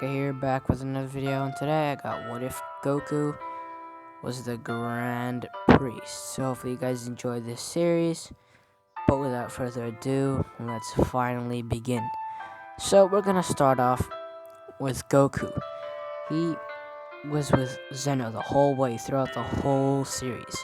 Rinne-Hatake here, back with another video, and today I got what if Goku was the Grand Priest. So hopefully you guys enjoyed this series, but without further ado, let's finally begin. So we're gonna start off with Goku. He was with Zeno the whole way throughout the whole series.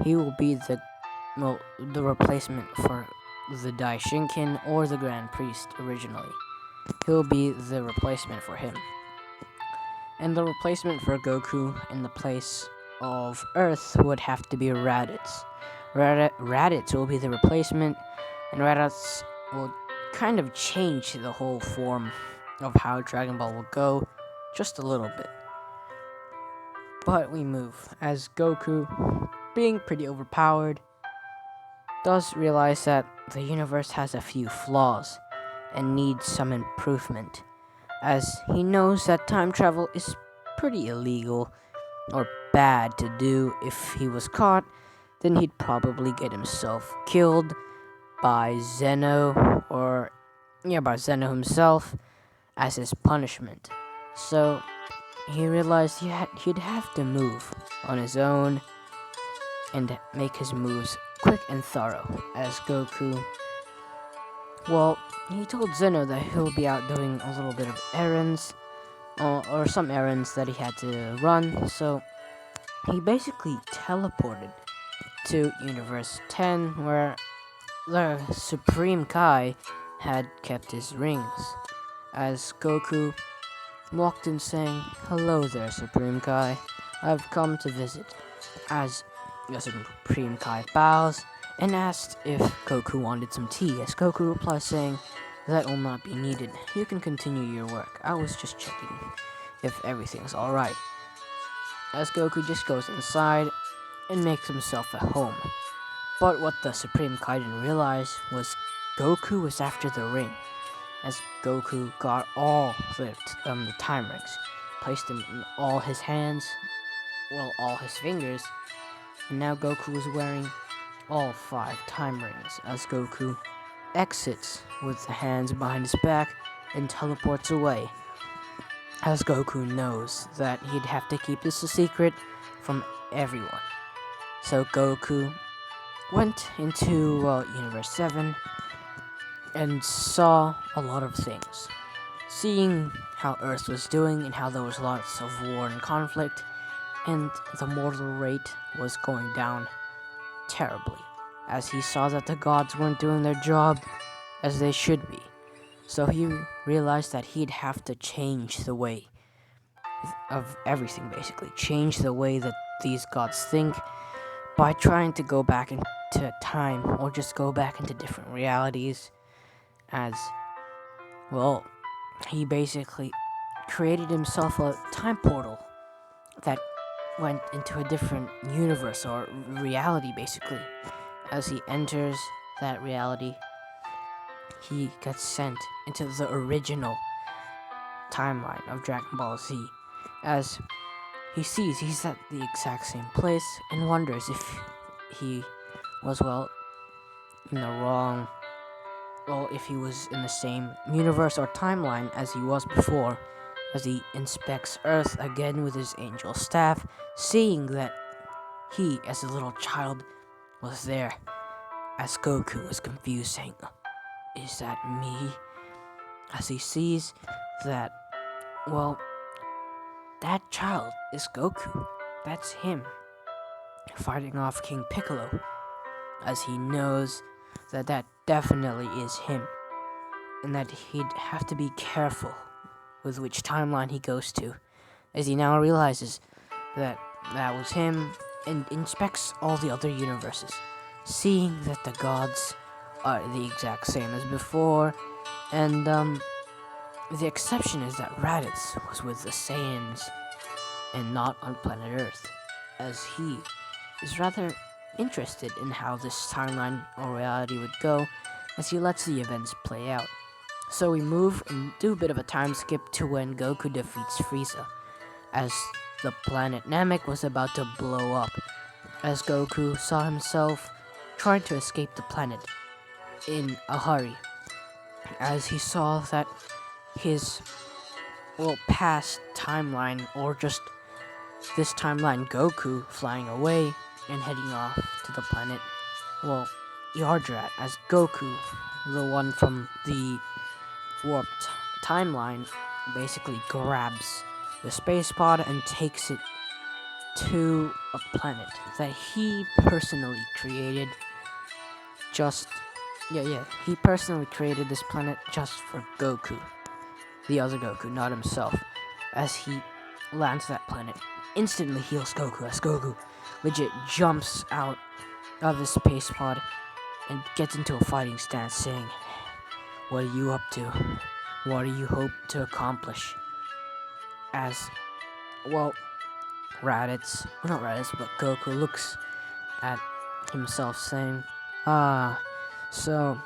He will be the replacement for the Daishinkin or the Grand Priest originally. He'll be the replacement for him. And the replacement for Goku in the place of Earth would have to be Raditz. Raditz will be the replacement, and Raditz will kind of change the whole form of how Dragon Ball will go just a little bit. But we move, as Goku, being pretty overpowered, does realize that the universe has a few flaws and needs some improvement, as he knows that time travel is pretty illegal or bad to do. If he was caught, then he'd probably get himself killed by Zeno, by Zeno himself as his punishment. So he realized he'd have to move on his own and make his moves quick and thorough, as Goku, he told Zeno that he'll be out doing a little bit of errands, or some errands that he had to run, so he basically teleported to Universe 10, where the Supreme Kai had kept his rings, as Goku walked in saying, "Hello there, Supreme Kai, I've come to visit," as the Supreme Kai bows and asked if Goku wanted some tea, as Goku replies saying, "That will not be needed. You can continue your work. I was just checking if everything's alright." As Goku just goes inside and makes himself at home. But what the Supreme Kai didn't realize was Goku was after the ring, as Goku got all the time rings, placed them in all his hands, all his fingers, and now Goku was wearing all 5 time rings, as Goku exits with the hands behind his back and teleports away, as Goku knows that he'd have to keep this a secret from everyone. So Goku went into Universe 7 and saw a lot of things, seeing how Earth was doing and how there was lots of war and conflict, and the mortal rate was going down terribly, as he saw that the gods weren't doing their job as they should be. So he realized that he'd have to change the way of everything, basically change the way that these gods think by trying to go back into time, or just go back into different realities, as he basically created himself a time portal that went into a different universe or reality, basically. As he enters that reality, he gets sent into the original timeline of Dragon Ball Z, as he sees he's at the exact same place and wonders if he was in the wrong, if he was in the same universe or timeline as he was before, as he inspects Earth again with his angel staff, seeing that he, as a little child, was there, as Goku was confused, saying, "Is that me?" As he sees that, that child is Goku. That's him, fighting off King Piccolo, as he knows that that definitely is him, and that he'd have to be careful with which timeline he goes to, as he now realizes that that was him, and inspects all the other universes, seeing that the gods are the exact same as before, and the exception is that Raditz was with the Saiyans and not on planet Earth, as he is rather interested in how this timeline or reality would go, as he lets the events play out. So we move and do a bit of a time skip to when Goku defeats Frieza, as the planet Namek was about to blow up, as Goku saw himself trying to escape the planet in a hurry, as he saw that his past timeline, or just this timeline, Goku flying away and heading off to the planet, Yardrat, as Goku, the one from the warped timeline, basically grabs the space pod and takes it to a planet that he personally created. He personally created this planet just for Goku, the other Goku, not himself. As he lands that planet, instantly heals Goku, as Goku legit jumps out of his space pod and gets into a fighting stance, saying, "What are you up to? What do you hope to accomplish?" As, but Goku looks at himself, saying, "Ah, so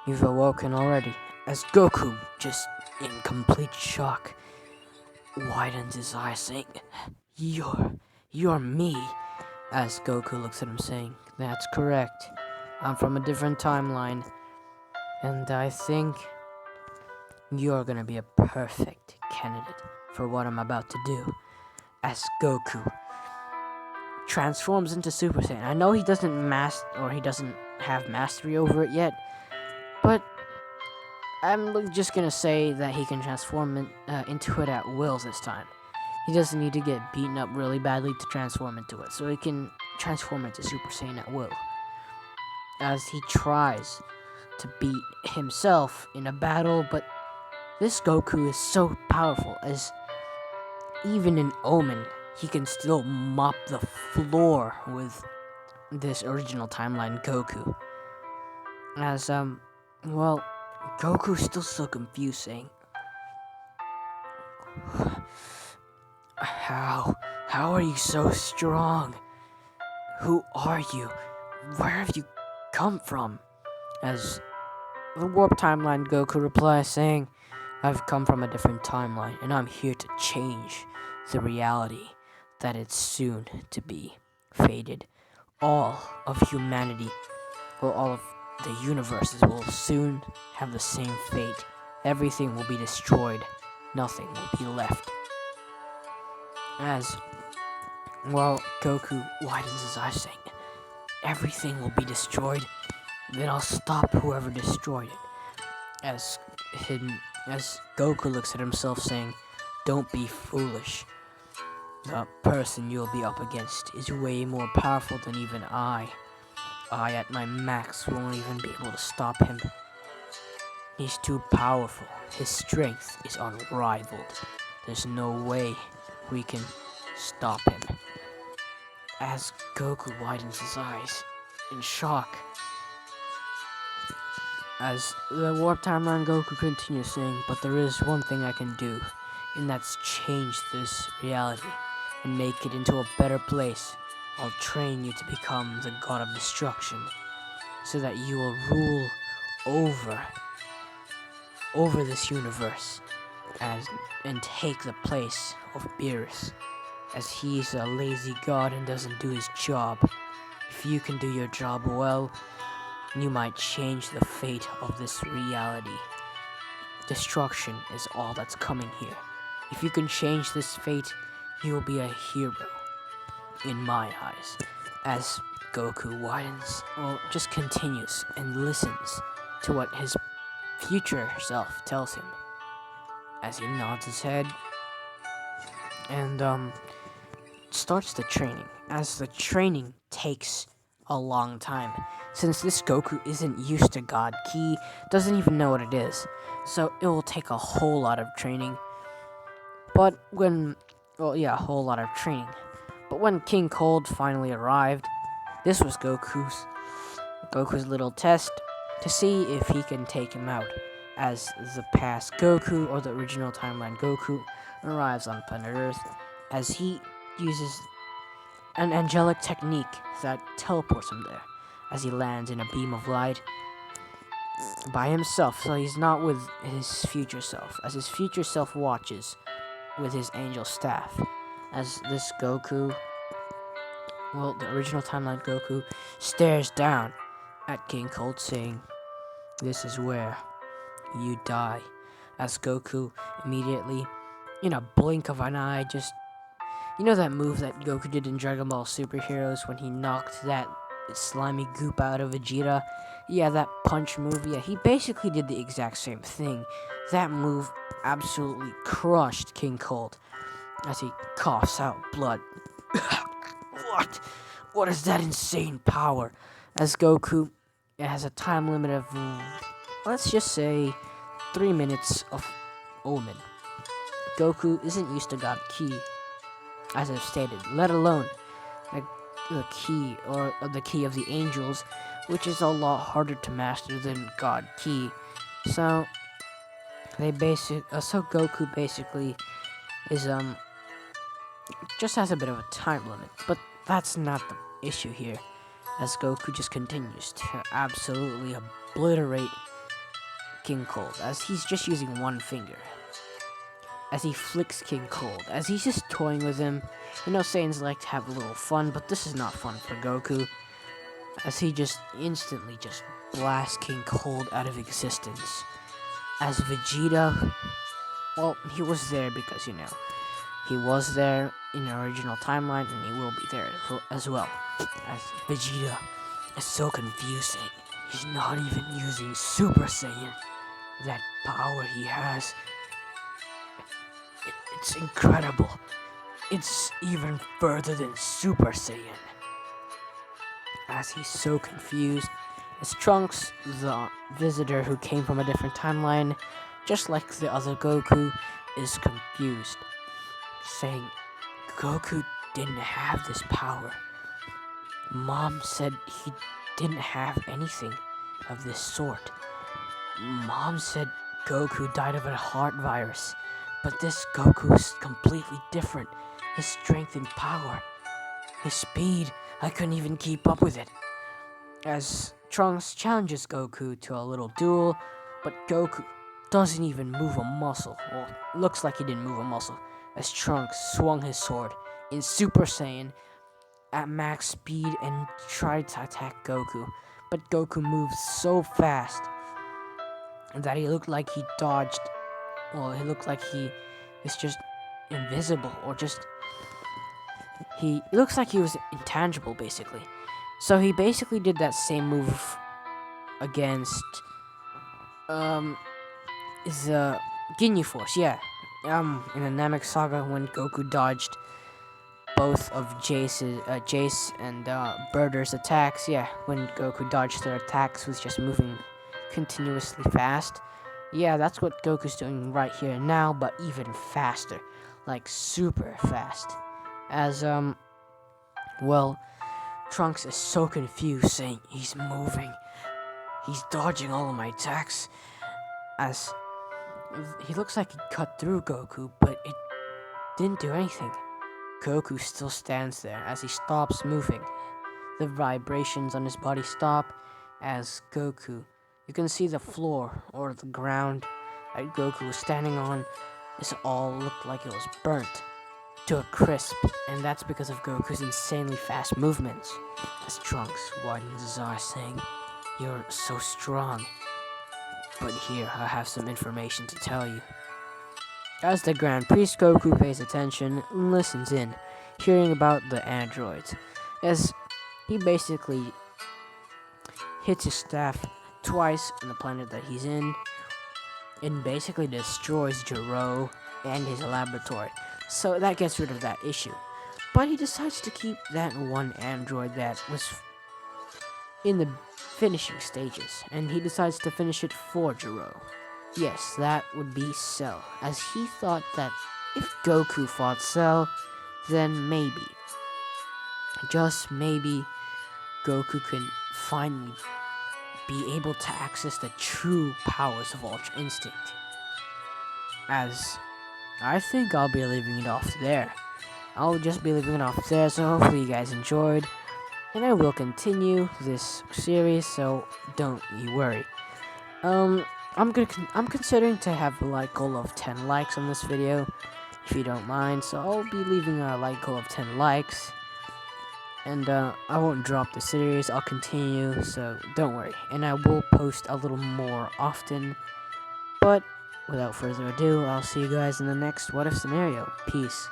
you've awoken already." As Goku, just in complete shock, widens his eyes, saying, You're me." As Goku looks at him, saying, "That's correct. I'm from a different timeline, and I think you're gonna be a perfect candidate for what I'm about to do." As Goku transforms into Super Saiyan. I know he doesn't have mastery over it yet, but I'm just gonna say that he can transform into it at will this time. He doesn't need to get beaten up really badly to transform into it, so he can transform into Super Saiyan at will. As he tries to beat himself in a battle, but this Goku is so powerful, as even in Omen, he can still mop the floor with this original timeline Goku. As, Goku's still so confused, saying, How are you so strong? Who are you? Where have you come from?" As the warp timeline Goku replies, saying, "I've come from a different timeline, and I'm here to change the reality that it's soon to be fated. All of humanity, all of the universes will soon have the same fate. Everything will be destroyed. Nothing will be left." As, Goku widens his eyes, saying, "Everything will be destroyed? Then I'll stop whoever destroyed it." As Goku looks at himself, saying, "Don't be foolish. The person you'll be up against is way more powerful than even I. I, at my max, won't even be able to stop him. He's too powerful. His strength is unrivaled. There's no way we can stop him." As Goku widens his eyes in shock, as the warp timeline Goku continues, saying, "But there is one thing I can do, and that's change this reality and make it into a better place. I'll train you to become the god of destruction, so that you will rule over this universe and take the place of Beerus, as he's a lazy god and doesn't do his job. If you can do your job well, you might change the fate of this reality. Destruction is all that's coming here. If you can change this fate, you will be a hero, in my eyes." As Goku just continues and listens to what his future self tells him, as he nods his head and starts the training. As the training takes a long time, since this Goku isn't used to God Ki, doesn't even know what it is, so it will take a whole lot of training. But a whole lot of training. But when King Cold finally arrived, this was Goku's little test to see if he can take him out. As the past Goku, or the original timeline Goku, arrives on planet Earth, as he uses an angelic technique that teleports him there, as he lands in a beam of light by himself, so he's not with his future self, as his future self watches with his angel staff. As this Goku, the original timeline Goku, stares down at King Cold, saying, "This is where you die." As Goku immediately in a blink of an eye, just you know that move that Goku did in Dragon Ball Superheroes when he knocked that slimy goop out of Vegeta? Yeah, that punch move. Yeah, he basically did the exact same thing. That move absolutely crushed King Cold as he coughs out blood. What? What is that insane power? As Goku, it has a time limit of, let's just say, 3 minutes of Omen. Goku isn't used to God Ki, as I've stated, let alone like the key or the key of the angels, which is a lot harder to master than God Ki. So so Goku basically is just has a bit of a time limit, but that's not the issue here. As Goku just continues to absolutely obliterate King Cold, as he's just using one finger. As he flicks King Cold, as he's just toying with him. You know, Saiyans like to have a little fun, but this is not fun for Goku. As he just instantly just blasts King Cold out of existence. As Vegeta, well, he was there because, you know, he was there in the original timeline, and he will be there as well. As Vegeta is so confusing. He's not even using Super Saiyan. That power he has, it's incredible. It's even further than Super Saiyan. As he's so confused, as Trunks, the visitor who came from a different timeline, just like the other Goku, is confused, saying, Goku didn't have this power. Mom said he didn't have anything of this sort. Mom said Goku died of a heart virus, but this Goku is completely different. His strength and power, his speed, I couldn't even keep up with it. As Trunks challenges Goku to a little duel, but Goku doesn't even move a muscle. Well, looks like he didn't move a muscle, as Trunks swung his sword in Super Saiyan at max speed and tried to attack Goku. But Goku moved so fast that he looked like he dodged. Well, he looked like he is just invisible, or just he looks like he was intangible, basically. So he basically did that same move against is Ginyu Force, yeah. In the Namek Saga, when Goku dodged both of Jace and Birder's attacks, yeah, when Goku dodged their attacks was just moving continuously fast. Yeah, that's what Goku's doing right here and now, but even faster, like super fast. As well, Trunks is so confused, saying he's moving, he's dodging all of my attacks, as he looks like he cut through Goku, but it didn't do anything. Goku still stands there as he stops moving. The vibrations on his body stop as Goku. You can see the floor or the ground that Goku was standing on. This all looked like it was burnt to a crisp, and that's because of Goku's insanely fast movements. As Trunks widens his eyes, saying, "You're so strong. But here, I have some information to tell you." As the Grand Priest, Goku pays attention and listens in, hearing about the androids, as he basically hits his staff twice on the planet that he's in, and basically destroys Jiro and his laboratory. So that gets rid of that issue. But he decides to keep that one android that was in the finishing stages, and he decides to finish it for Jiro. Yes, that would be Cell, as he thought that if Goku fought Cell, then maybe, just maybe, Goku can finally be able to access the true powers of Ultra Instinct. As I think I'll be leaving it off there. I'll just be leaving it off there, so hopefully you guys enjoyed. And I will continue this series, so don't you worry. I'm considering to have a like goal of 10 likes on this video, if you don't mind. So I'll be leaving a like goal of 10 likes, and I won't drop the series. I'll continue, so don't worry. And I will post a little more often, but without further ado, I'll see you guys in the next what if scenario. Peace.